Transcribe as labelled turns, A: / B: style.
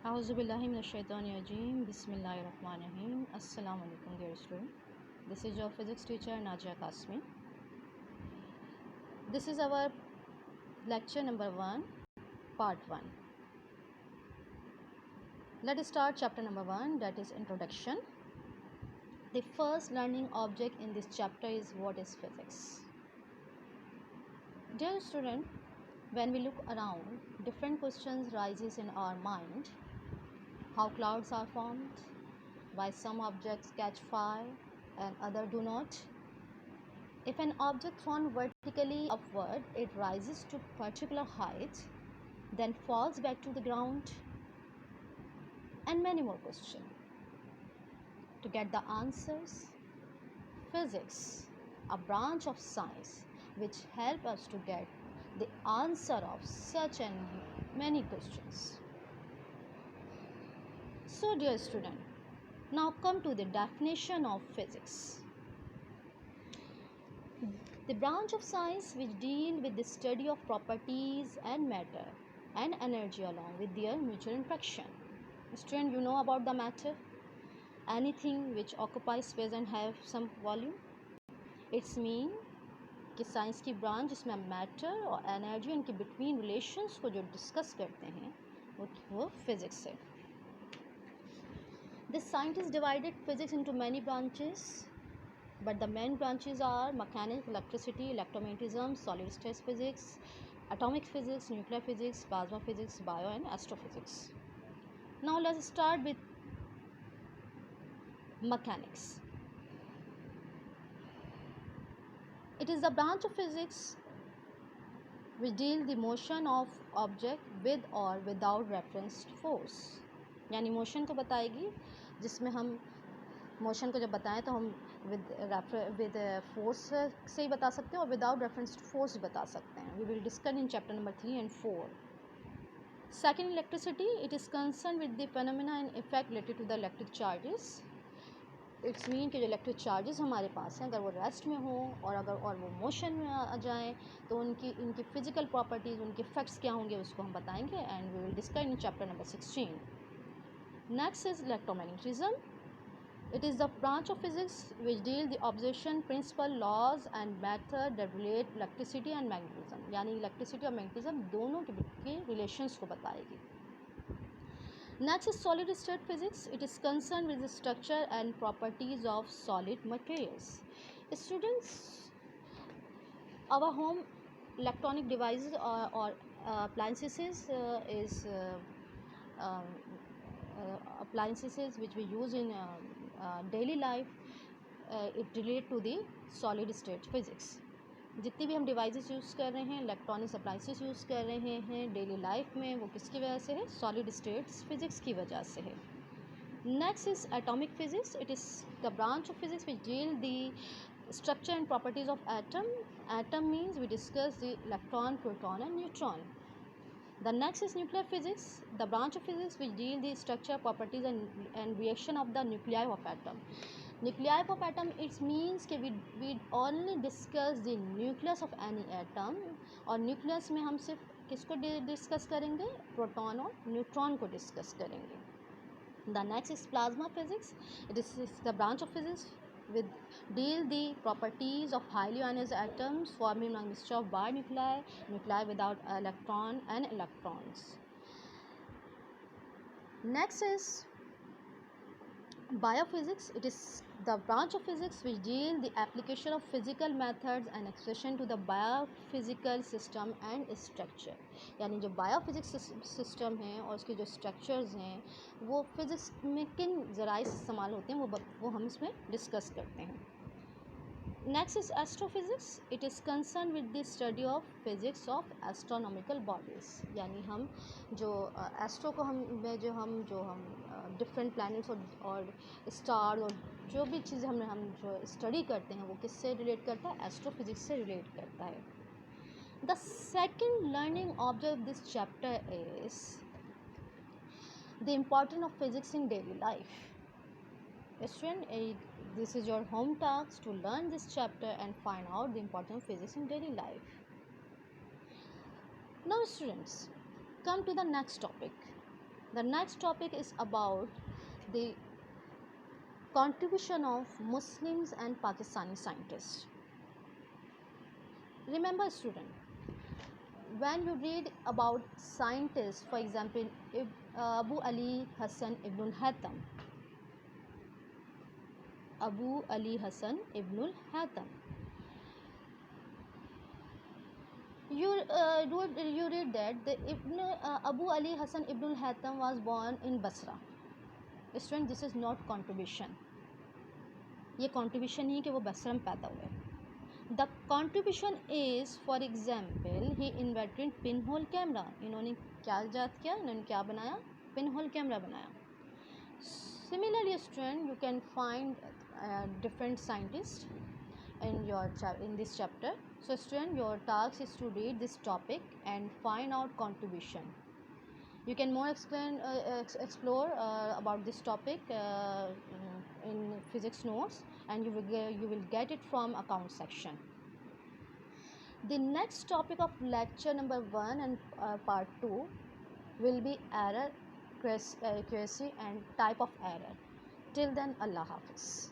A: Auzubillahiminash-shaytanir-rajeem. Bismillahir-rahmanir-rahim. Assalamu alaikum, dear student. This is your physics teacher Najia Kasmi. This is our lecture number 1, part 1. Let us start chapter number 1, that is introduction. The first learning object in this chapter is what is physics. Dear student, when we look around, different questions rises in our mind. How clouds are formed, why some objects catch fire and others do not. If an object thrown vertically upward, it rises to particular height, then falls back to the ground, and many more questions. To get the answers, physics, a branch of science which help us to get the answer of such and many questions. So dear student, now come to the definition of physics. The branch of science which deal with the study of properties and matter and energy along with their mutual interaction. Student, you know about the matter? Anything which occupies space and have some volume. It's mean कि science की branch जिसमें matter और energy इनके between relations को जो discuss करते हैं वो फिजिक्स है. This scientist divided physics into many branches, but the main branches are mechanics, electricity, electromagnetism, solid state physics, atomic physics, nuclear physics, plasma physics, bio and astrophysics. Now let's start with mechanics. It is the branch of physics which deal the motion of object with or without reference force. यानी motion को बताएगी, जिसमें हम motion को जब बताएं तो हम विद फोर्स से ही बता सकते हैं और विदाउट रेफरेंस फोर्स बता सकते हैं. We will discuss in chapter number 3 and 4. Second, electricity. It is concerned with the phenomena and effect related to the electric charges. It's mean कि जो इलेक्ट्रिक चार्जेस हमारे पास हैं, अगर वो रेस्ट में हो और वो मोशन में आ जाएँ तो इनकी फ़िज़िकल प्रॉपर्टीज़, उनके इफेक्ट्स क्या होंगे उसको हम बताएंगे and we will discuss in chapter number 16. Next is electromagnetism. It is the branch of physics which deal the observation principle laws and method that relate electricity and magnetism. यानी electricity और magnetism दोनों के relations को बताएगी. Next is solid state physics. It is concerned with the structure and properties of solid materials. Students, our home electronic devices or appliances appliances which we use in daily life. It relate to the solid state physics. जितनी भी हम devices use कर रहे हैं, electronics appliances use कर रहे हैं daily life में, वो किसकी वजह से है? सॉलिड स्टेट्स फिजिक्स की वजह से है. Next is atomic physics. It is the branch of physics which deal the structure and properties of atom. Atom means we discuss the electron, proton and neutron. The next is nuclear physics, the branch of physics which deal the structure, properties and reaction of the nuclei of atom. Nuclei of atom, it means कि we only discuss the nucleus of any atom. और nucleus में हम सिर्फ किसको discuss करेंगे? Proton और neutron को discuss करेंगे. The next is plasma physics. It is the branch of physics with deal the properties of highly ionized atoms forming a mixture of bar nuclei without electron and electrons. Next is biophysics. It is the branch of physics which deal the application of physical methods and expression to the biophysical system and structure. यानी जो biophysics system है और उसके जो structures हैं वो physics में किन ज़राए से इस्तेमाल होते हैं वो हम इसमें डिस्कस करते हैं. Next is astrophysics. It is concern with the study of physics of astronomical bodies. यानी हम जो एस्ट्रो को हम डिफरेंट प्लैनेट्स और स्टार और जो भी चीज़ें हम जो स्टडी करते हैं वो किससे रिलेट करता है? एस्ट्रोफिज़िक्स से रिलेट करता है. The second learning object of this chapter is the importance of physics in daily life. Student, this is your home task to learn this chapter and find out the importance of physics in daily life. Now students, come to the next topic. The next topic is about the contribution of Muslims and Pakistani scientists. Remember student, when you read about scientists, for example, Abu Ali Hassan Ibn Haytham, Abu Ali Hassan Ibn Haytham, you read that Abu Ali Hassan Ibn Haytham was born in Basra. Student, this is not contribution. ये contribution नहीं कि वो बसरा में पैदा हुए. The contribution is, for example, he invented pinhole camera. इन्होंने क्या इजाद किया, इन्होंने क्या बनाया, pinhole camera बनाया. Similarly student, you can find different scientists in this chapter. So student, your task is to read this topic and find out contribution. You can more explore about this topic in physics notes, and you will get it from account section. The next topic of lecture number 1 and part 2 will be error, accuracy and type of error. Till then, Allah Hafiz.